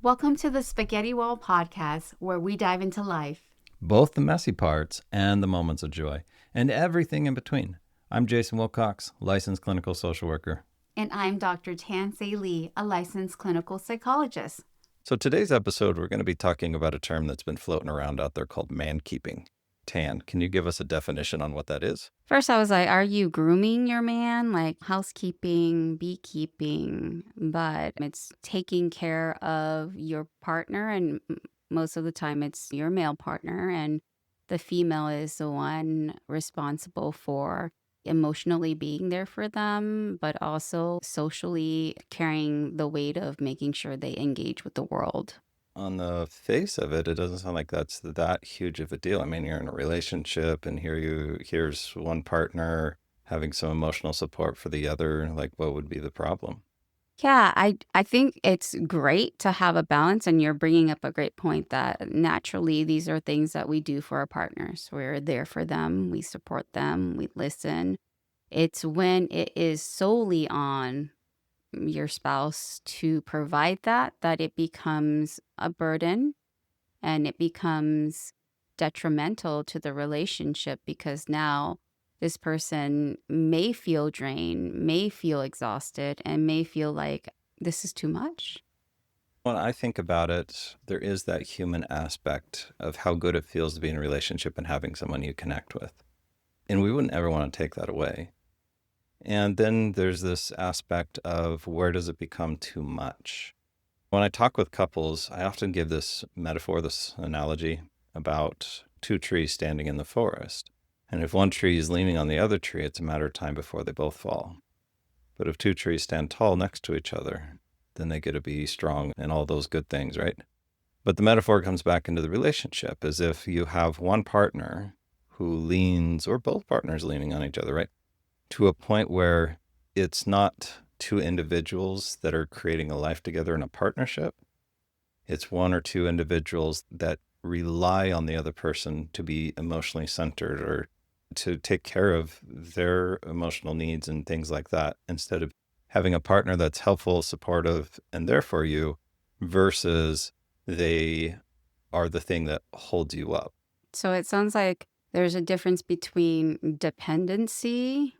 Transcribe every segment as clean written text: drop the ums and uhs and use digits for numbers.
Welcome to the Spaghetti Wall podcast, where we dive into life. Both the messy parts and the moments of joy, and everything in between. I'm Jason Wilcox, licensed clinical social worker. And I'm Dr. Thaen Saelee, a licensed clinical psychologist. So today's episode, we're going to be talking about a term that's been floating around out there called man-keeping. Tan, can you give us a definition on what that is? First, I was like, are you grooming your man? Like housekeeping, beekeeping, but it's taking care of your partner. And most of the time, it's your male partner. And the female is the one responsible for emotionally being there for them, but also socially carrying the weight of making sure they engage with the world. On the face of it, it doesn't sound like that's that huge of a deal. I mean, you're in a relationship and here's one partner having some emotional support for the other. Like, what would be the problem? Yeah, I think it's great to have a balance, and you're bringing up a great point that naturally these are things that we do for our partners. We're there for them, we support them, we listen. It's when it is solely on your spouse to provide that it becomes a burden and it becomes detrimental to the relationship, because now this person may feel drained, may feel exhausted, and may feel like this is too much. When I think about it, there is that human aspect of how good it feels to be in a relationship and having someone you connect with. And we wouldn't ever want to take that away. And then there's this aspect of where does it become too much? When I talk with couples, I often give this metaphor, this analogy about two trees standing in the forest. And if one tree is leaning on the other tree, it's a matter of time before they both fall. But if two trees stand tall next to each other, then they get to be strong and all those good things, right? But the metaphor comes back into the relationship as if you have one partner who leans, or both partners leaning on each other, right? To a point where it's not two individuals that are creating a life together in a partnership. It's one or two individuals that rely on the other person to be emotionally centered or to take care of their emotional needs and things like that, instead of having a partner that's helpful, supportive, and there for you, versus they are the thing that holds you up. So it sounds like there's a difference between dependency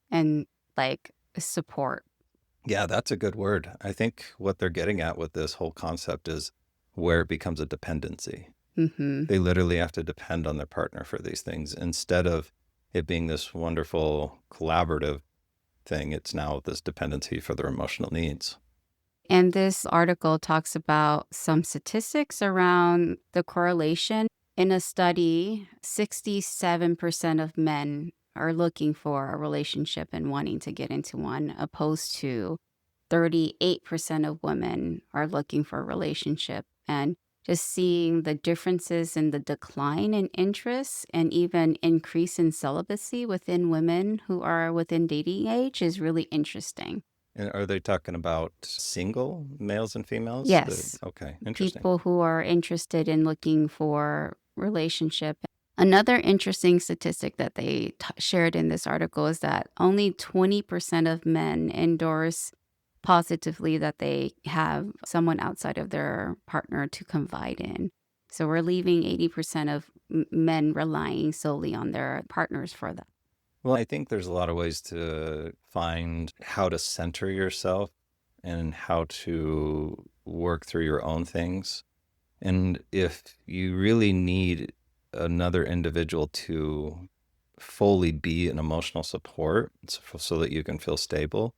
and like support. Yeah, that's a good word. I think what they're getting at with this whole concept is where it becomes a dependency. Mm-hmm. They literally have to depend on their partner for these things. Instead of it being this wonderful collaborative thing, it's now this dependency for their emotional needs. And this article talks about some statistics around the correlation. In a study, 67% of men are looking for a relationship and wanting to get into one, opposed to 38% of women are looking for a relationship. And just seeing the differences in the decline in interest and even increase in celibacy within women who are within dating age is really interesting. And are they talking about single males and females? Yes. Okay, interesting. People who are interested in looking for relationship. Another interesting statistic that they shared in this article is that only 20% of men endorse positively that they have someone outside of their partner to confide in. So we're leaving 80% of men relying solely on their partners for that. Well, I think there's a lot of ways to find how to center yourself and how to work through your own things. And if you really need another individual to fully be an emotional support so that you can feel stable,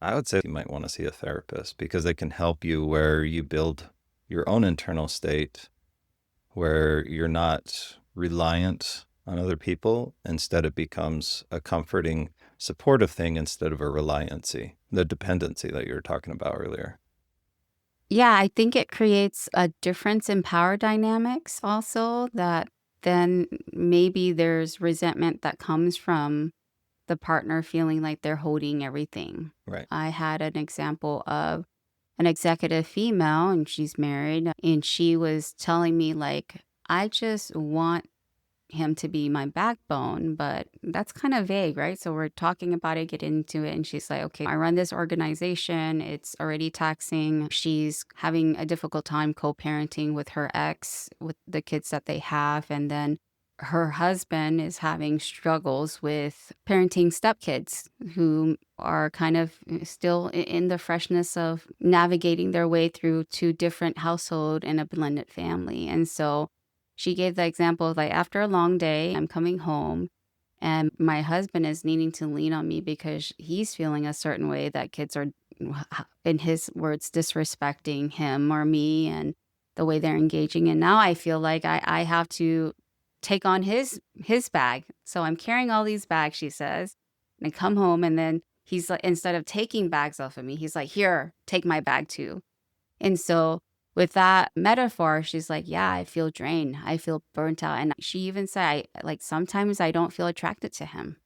I would say you might want to see a therapist, because they can help you where you build your own internal state where you're not reliant on other people. Instead, it becomes a comforting, supportive thing instead of a reliancy, the dependency that you were talking about earlier. Yeah, I think it creates a difference in power dynamics also, that then maybe there's resentment that comes from the partner feeling like they're holding everything. Right. I had an example of an executive female, and she's married, and she was telling me, like, I just want him to be my backbone, but that's kind of vague, right? So we're talking about it, get into it, and she's like, okay, I run this organization. It's already taxing. She's having a difficult time co-parenting with her ex, with the kids that they have. And then her husband is having struggles with parenting stepkids who are kind of still in the freshness of navigating their way through two different household and a blended family. And so she gave the example of like, after a long day, I'm coming home and my husband is needing to lean on me because he's feeling a certain way that kids are, in his words, disrespecting him or me and the way they're engaging. And now I feel like I have to take on his bag. So I'm carrying all these bags, she says, and I come home and then he's like, instead of taking bags off of me, he's like, here, take my bag too. And so with that metaphor, she's like, yeah, I feel drained. I feel burnt out. And she even said, like, sometimes I don't feel attracted to him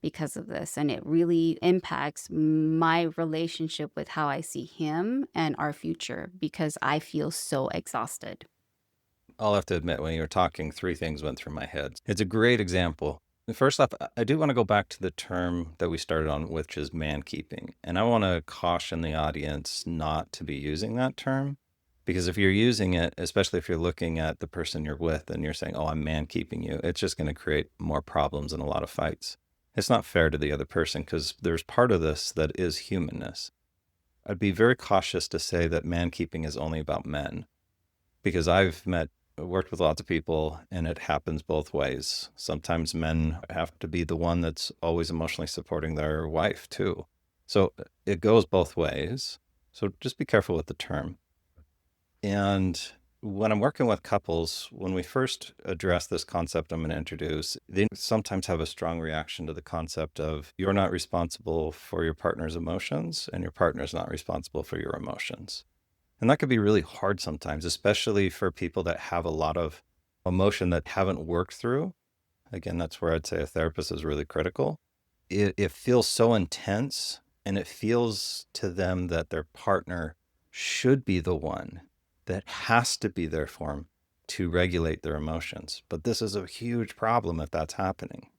because of this. And it really impacts my relationship with how I see him and our future because I feel so exhausted. I'll have to admit, when you were talking, three things went through my head. It's a great example. First off, I do want to go back to the term that we started on, which is man keeping. And I want to caution the audience not to be using that term. Because if you're using it, especially if you're looking at the person you're with and you're saying, oh, I'm man keeping you, it's just going to create more problems and a lot of fights. It's not fair to the other person because there's part of this that is humanness. I'd be very cautious to say that man keeping is only about men because I've worked with lots of people and it happens both ways. Sometimes men have to be the one that's always emotionally supporting their wife too. So it goes both ways. So just be careful with the term. And when I'm working with couples, when we first address this concept I'm going to introduce, they sometimes have a strong reaction to the concept of you're not responsible for your partner's emotions and your partner's not responsible for your emotions. And that could be really hard sometimes, especially for people that have a lot of emotion that haven't worked through. Again, that's where I'd say a therapist is really critical. It feels so intense and it feels to them that their partner should be the one that has to be there for them to regulate their emotions. But this is a huge problem if that's happening.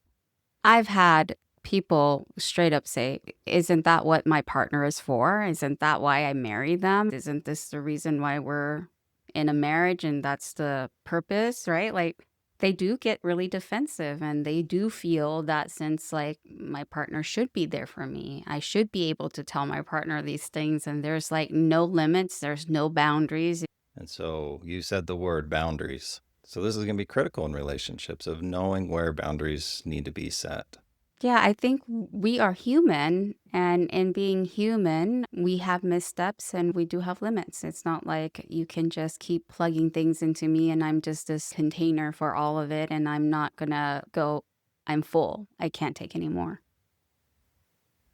I've had people straight up say, isn't that what my partner is for? Isn't that why I married them? Isn't this the reason why we're in a marriage and that's the purpose, right? Like they do get really defensive and they do feel that sense like my partner should be there for me. I should be able to tell my partner these things and there's like no limits, there's no boundaries. And so you said the word boundaries. So this is going to be critical in relationships of knowing where boundaries need to be set. Yeah, I think we are human, and in being human, we have missteps and we do have limits. It's not like you can just keep plugging things into me and I'm just this container for all of it, and I'm not gonna go, I'm full. I can't take any more.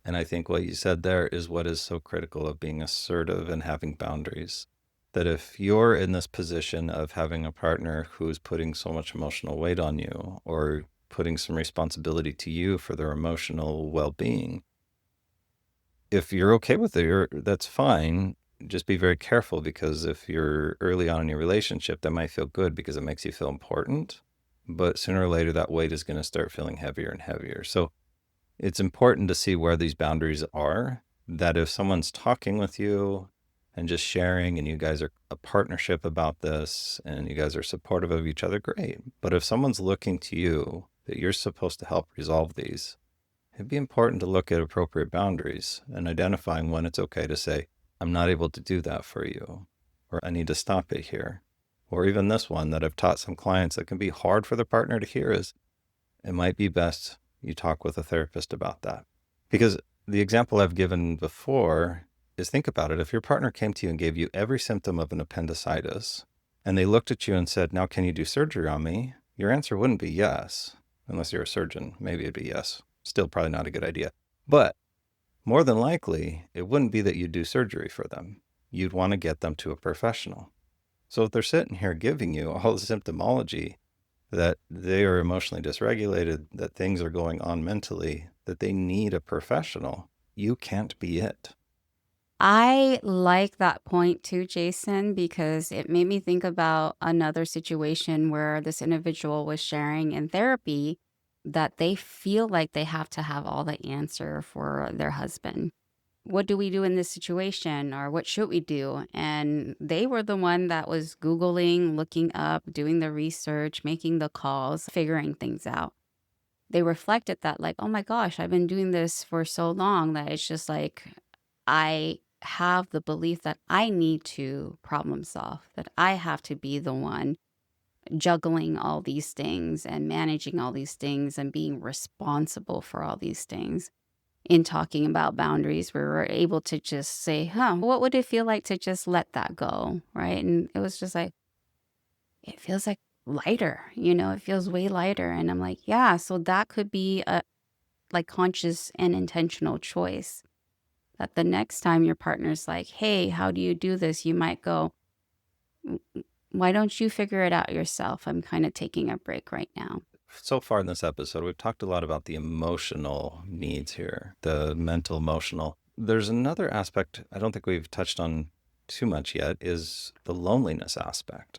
And I think what you said there is what is so critical of being assertive and having boundaries. That if you're in this position of having a partner who's putting so much emotional weight on you or putting some responsibility to you for their emotional well-being, if you're okay with it, that's fine. Just be very careful because if you're early on in your relationship, that might feel good because it makes you feel important. But sooner or later, that weight is going to start feeling heavier and heavier. So it's important to see where these boundaries are, that if someone's talking with you and just sharing and you guys are a partnership about this and you guys are supportive of each other, great. But if someone's looking to you that you're supposed to help resolve these, it'd be important to look at appropriate boundaries and identifying when it's okay to say, I'm not able to do that for you, or I need to stop it here. Or even this one that I've taught some clients that can be hard for the partner to hear is, it might be best you talk with a therapist about that. Because the example I've given before is, think about it. If your partner came to you and gave you every symptom of an appendicitis, and they looked at you and said, now can you do surgery on me? Your answer wouldn't be yes, unless you're a surgeon. Maybe it'd be yes. Still probably not a good idea. But more than likely, it wouldn't be that you'd do surgery for them. You'd want to get them to a professional. So if they're sitting here giving you all the symptomology that they are emotionally dysregulated, that things are going on mentally, that they need a professional, you can't be it. I like that point too, Jason, because it made me think about another situation where this individual was sharing in therapy that they feel like they have to have all the answer for their husband. What do we do in this situation, or what should we do? And they were the one that was Googling, looking up, doing the research, making the calls, figuring things out. They reflected that, like, oh my gosh, I've been doing this for so long that it's just like I have the belief that I need to problem solve, that I have to be the one juggling all these things and managing all these things and being responsible for all these things. In talking about boundaries, we were able to just say, what would it feel like to just let that go? Right. And it was just like, it feels like lighter, it feels way lighter. And I'm like, yeah, so that could be a like conscious and intentional choice that the next time your partner's like, hey, how do you do this? You might go, why don't you figure it out yourself? I'm kind of taking a break right now. So far in this episode, we've talked a lot about the emotional needs here, the mental, emotional. There's another aspect I don't think we've touched on too much yet is the loneliness aspect,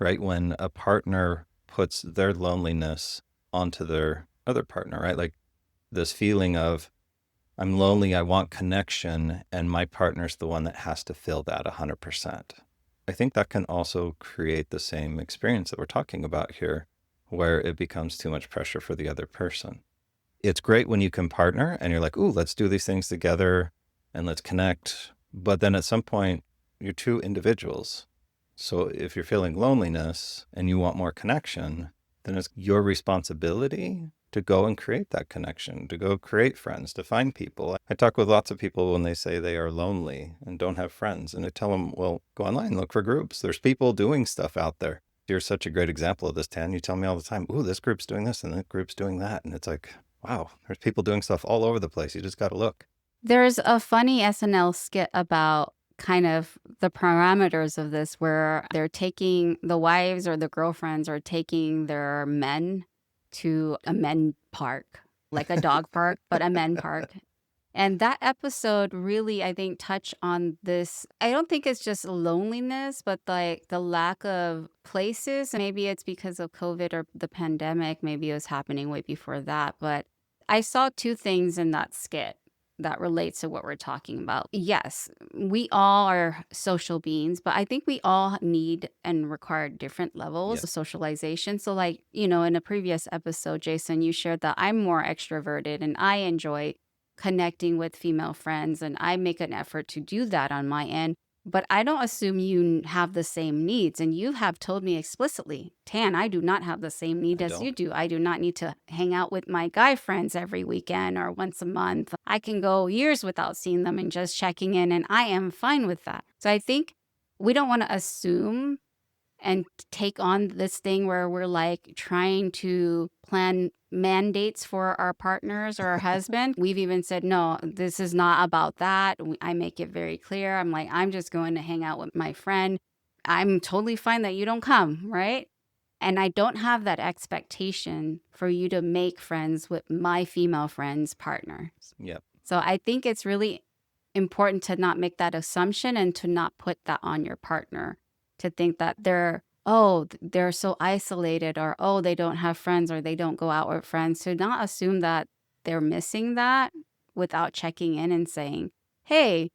right? When a partner puts their loneliness onto their other partner, right? Like this feeling of, I'm lonely, I want connection, and my partner's the one that has to fill that 100%. I think that can also create the same experience that we're talking about here, where it becomes too much pressure for the other person. It's great when you can partner and you're like, ooh, let's do these things together and let's connect. But then at some point, you're two individuals. So if you're feeling loneliness and you want more connection, then it's your responsibility to go and create that connection, to go create friends, to find people. I talk with lots of people when they say they are lonely and don't have friends. And I tell them, well, go online, look for groups. There's people doing stuff out there. You're such a great example of this, Tan. You tell me all the time, ooh, this group's doing this and that group's doing that. And it's like, wow, there's people doing stuff all over the place. You just got to look. There's a funny SNL skit about kind of the parameters of this where they're taking the wives or the girlfriends are taking their men to a men park, like a dog park, but a men park. And that episode really, I think, touched on this. I don't think it's just loneliness, but like the lack of places. Maybe it's because of COVID or the pandemic. Maybe it was happening way before that. But I saw two things in that skit that relates to what we're talking about. Yes, we all are social beings, but I think we all need and require different levels of socialization. So like, in a previous episode, Jason, you shared that I'm more extroverted and I enjoy connecting with female friends, and I make an effort to do that on my end. But I don't assume you have the same needs. And you have told me explicitly, Tan, I do not have the same need as you do. I do not need to hang out with my guy friends every weekend or once a month. I can go years without seeing them and just checking in, and I am fine with that. So I think we don't want to assume and take on this thing where we're like trying to plan mandates for our partners or our husband. We've even said, no, this is not about that. I make it very clear. I'm like, I'm just going to hang out with my friend. I'm totally fine that you don't come, right? And I don't have that expectation for you to make friends with my female friends' partners. Yep. So I think it's really important to not make that assumption and to not put that on your partner, to think that they're so isolated, or, they don't have friends, or they don't go out with friends. To not assume that they're missing that without checking in and saying, hey,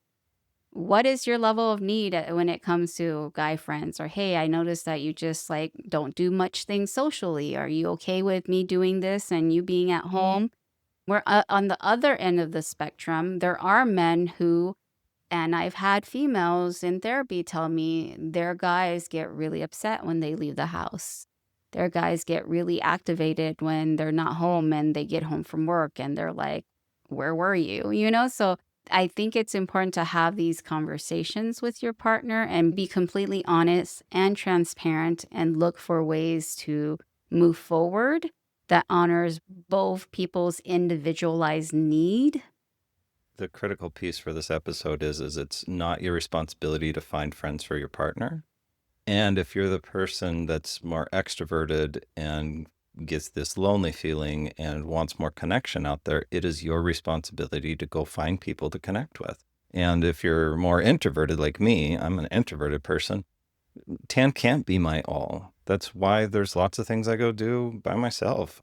what is your level of need when it comes to guy friends? Or, hey, I noticed that you just like don't do much things socially. Are you okay with me doing this and you being at home? We're on the other end of the spectrum. There are men who, and I've had females in therapy tell me their guys get really upset when they leave the house. Their guys get really activated when they're not home and they get home from work and they're like, where were you? So I think it's important to have these conversations with your partner and be completely honest and transparent and look for ways to move forward that honors both people's individualized need. The critical piece for this episode is it's not your responsibility to find friends for your partner. And if you're the person that's more extroverted and gets this lonely feeling and wants more connection out there, it is your responsibility to go find people to connect with. And if you're more introverted like me, I'm an introverted person, Tan can't be my all. That's why there's lots of things I go do by myself.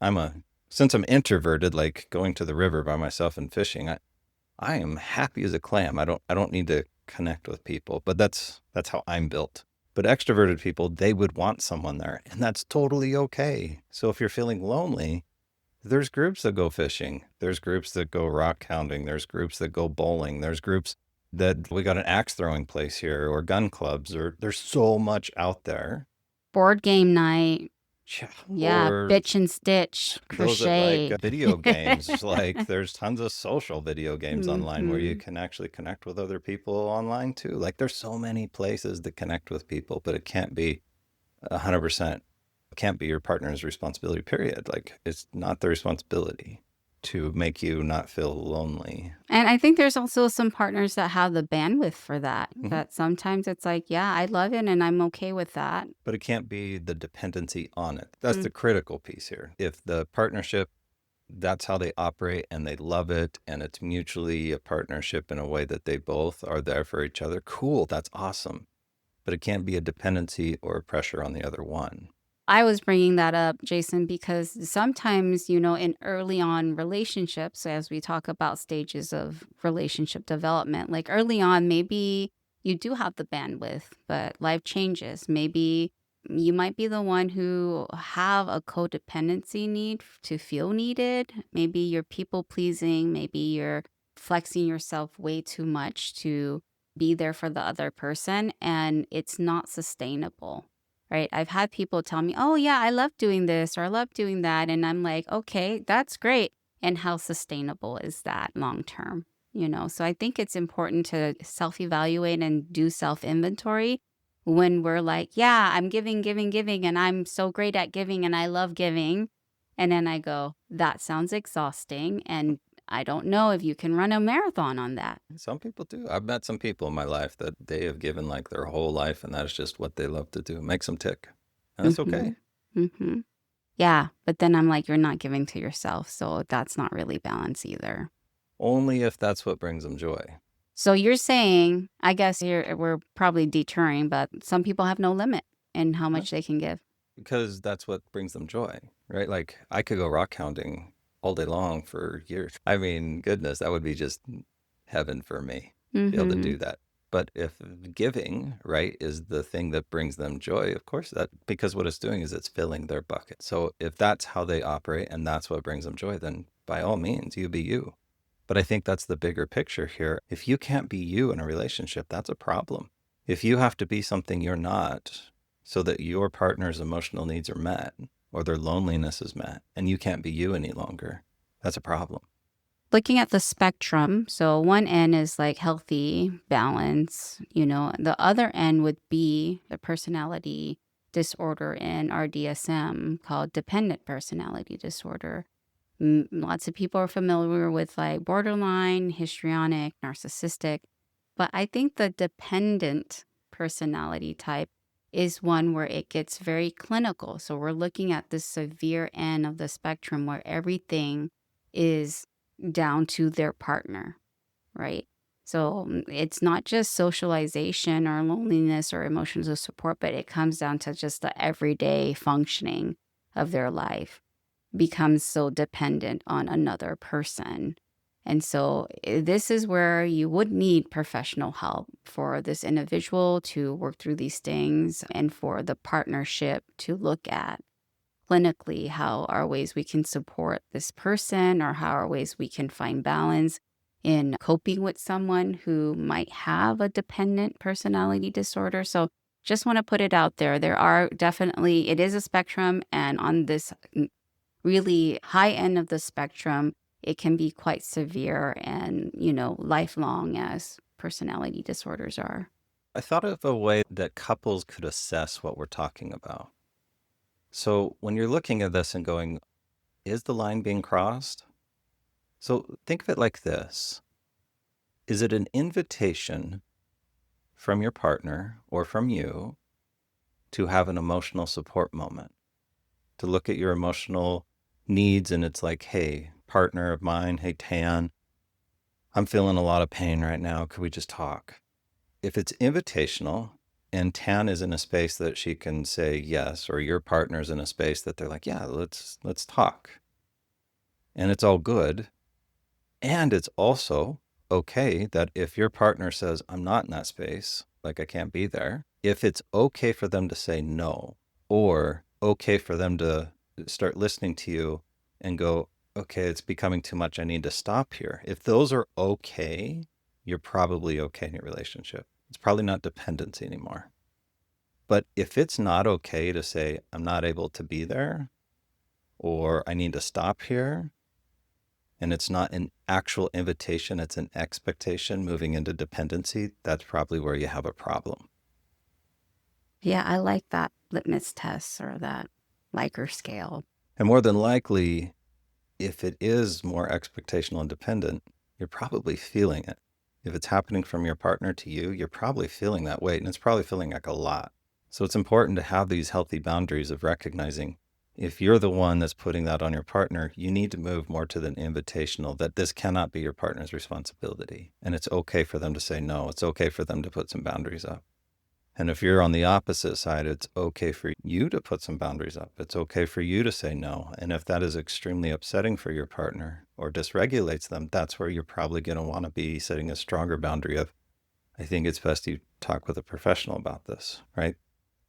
Since I'm introverted, like going to the river by myself and fishing, I am happy as a clam. I don't need to connect with people, but that's how I'm built. But extroverted people, they would want someone there, and that's totally okay. So if you're feeling lonely, there's groups that go fishing. There's groups that go rock hounding. There's groups that go bowling. There's groups that we got an axe throwing place here, or gun clubs, or there's so much out there. Board game night. Yeah. Yeah, Or bitch and stitch, those that like crochet. video games, like there's tons of social video games online where you Hmm. can actually connect with other people online too. Like there's so many places to connect with people, but it can't be 100%. It can't be your partner's responsibility, period. Like it's not their responsibility to make you not feel lonely. And I think there's also some partners that have the bandwidth for that. Mhm. That sometimes it's like, yeah, I love it and I'm okay with that. But it can't be the dependency on it. That's Mm. the critical piece here. If the partnership, that's how they operate and they love it and it's mutually a partnership in a way that they both are there for each other, cool, that's awesome. But it can't be a dependency or a pressure on the other one. I was bringing that up, Jason, because sometimes, in early on relationships, as we talk about stages of relationship development, like early on, maybe you do have the bandwidth, but life changes. Maybe you might be the one who have a codependency need to feel needed. Maybe you're people pleasing. Maybe you're flexing yourself way too much to be there for the other person, and it's not sustainable. Right? I've had people tell me, "Oh, yeah, I love doing this or I love doing that." And I'm like, "Okay, that's great. And how sustainable is that long term?" So I think it's important to self evaluate and do self inventory when we're like, "Yeah, I'm giving, giving, giving, and I'm so great at giving and I love giving." And then I go, "That sounds exhausting. And I don't know if you can run a marathon on that." Some people do. I've met some people in my life that they have given like their whole life and that is just what they love to do. It makes them tick. And that's Mm-hmm. okay. Mm-hmm. Yeah, but then I'm like, you're not giving to yourself, so that's not really balance either. Only if that's what brings them joy. So you're saying, I guess we're probably deterring, but some people have no limit in how No, much they can give. because that's what brings them joy, right? Like I could go rock hounding all day long for years. I mean, goodness, that would be just heaven for me to be able to Mm-hmm. do that. But if giving, right, is the thing that brings them joy, of course that, because what it's doing is it's filling their bucket. So if that's how they operate and that's what brings them joy, then by all means, you be you. But I think that's the bigger picture here. If you can't be you in a relationship, that's a problem. If you have to be something you're not so that your partner's emotional needs are met or their loneliness is met and you can't be you any longer, that's a problem. Looking at the spectrum, so one end is like healthy balance, the other end would be the personality disorder in our DSM called dependent personality disorder. Lots of people are familiar with like borderline, histrionic, narcissistic, but I think the dependent personality type is one where it gets very clinical. So we're looking at the severe end of the spectrum where everything is down to their partner, right? So it's not just socialization or loneliness or emotional support, but it comes down to just the everyday functioning of their life becomes so dependent on another person. And so this is where you would need professional help for this individual to work through these things and for the partnership to look at clinically how are ways we can support this person or how are ways we can find balance in coping with someone who might have a dependent personality disorder. So just want to put it out there. There are definitely, it is a spectrum, and on this really high end of the spectrum, it can be quite severe and, lifelong as personality disorders are. I thought of a way that couples could assess what we're talking about. So when you're looking at this and going, is the line being crossed? So think of it like this. Is it an invitation from your partner or from you to have an emotional support moment, to look at your emotional needs and it's like, hey, partner of mine, hey, Tan, I'm feeling a lot of pain right now. Could we just talk? If it's invitational and Tan is in a space that she can say yes, or your partner's in a space that they're like, yeah, let's talk. And it's all good. And it's also okay that if your partner says, I'm not in that space, like I can't be there, if it's okay for them to say no, or okay for them to start listening to you and go, okay, it's becoming too much. I need to stop here. If those are okay, you're probably okay in your relationship. It's probably not dependency anymore. But if it's not okay to say, I'm not able to be there, or I need to stop here, and it's not an actual invitation, it's an expectation moving into dependency, that's probably where you have a problem. Yeah, I like that litmus test or that Likert scale. And more than likely, if it is more expectational and dependent, you're probably feeling it. If it's happening from your partner to you, you're probably feeling that weight, and it's probably feeling like a lot. So it's important to have these healthy boundaries of recognizing if you're the one that's putting that on your partner, you need to move more to the invitational that this cannot be your partner's responsibility. And it's okay for them to say no. It's okay for them to put some boundaries up. And if you're on the opposite side, it's okay for you to put some boundaries up. It's okay for you to say no. And if that is extremely upsetting for your partner or dysregulates them, that's where you're probably going to want to be setting a stronger boundary of, I think it's best you talk with a professional about this, right?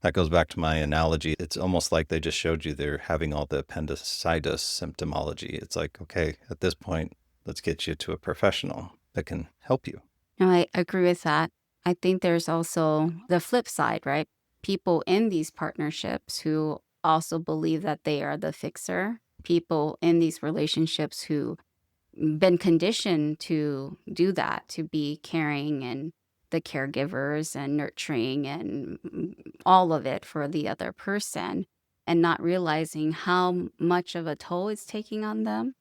That goes back to my analogy. It's almost like they just showed you they're having all the appendicitis symptomology. It's like, okay, at this point, let's get you to a professional that can help you. No, I agree with that. I think there's also the flip side, right? People in these partnerships who also believe that they are the fixer, people in these relationships who been conditioned to do that, to be caring and the caregivers and nurturing and all of it for the other person, and not realizing how much of a toll it's taking on them.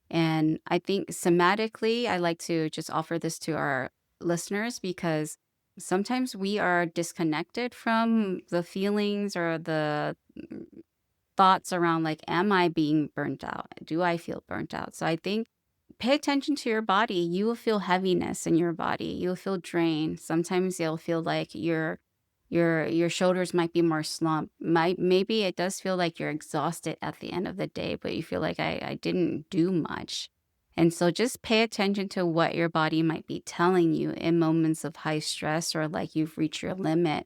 And I think somatically, I like to just offer this to our listeners because sometimes we are disconnected from the feelings or the thoughts around, like, am I being burnt out? Do I feel burnt out? So I think pay attention to your body. You will feel heaviness in your body. You'll feel drained. Sometimes you'll feel like your shoulders might be more slumped. Maybe it does feel like you're exhausted at the end of the day, but you feel like I didn't do much. And so just pay attention to what your body might be telling you in moments of high stress or like you've reached your limit,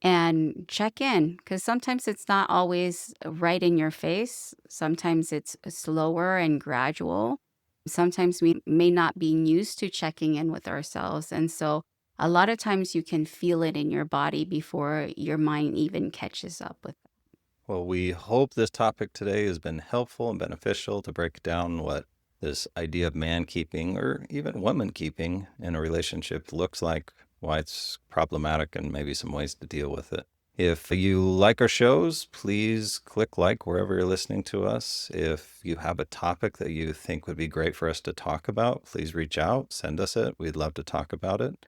and check in, because sometimes it's not always right in your face. Sometimes it's slower and gradual. Sometimes we may not be used to checking in with ourselves. And so a lot of times you can feel it in your body before your mind even catches up with it. Well, we hope this topic today has been helpful and beneficial to break down what this idea of man keeping or even woman keeping in a relationship looks like, why it's problematic, and maybe some ways to deal with it. If you like our shows, please click like wherever you're listening to us. If you have a topic that you think would be great for us to talk about, please reach out, send us it. We'd love to talk about it.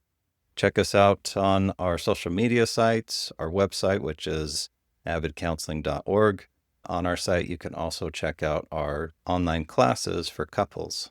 Check us out on our social media sites, our website, which is avidcounseling.org. On our site, you can also check out our online classes for couples.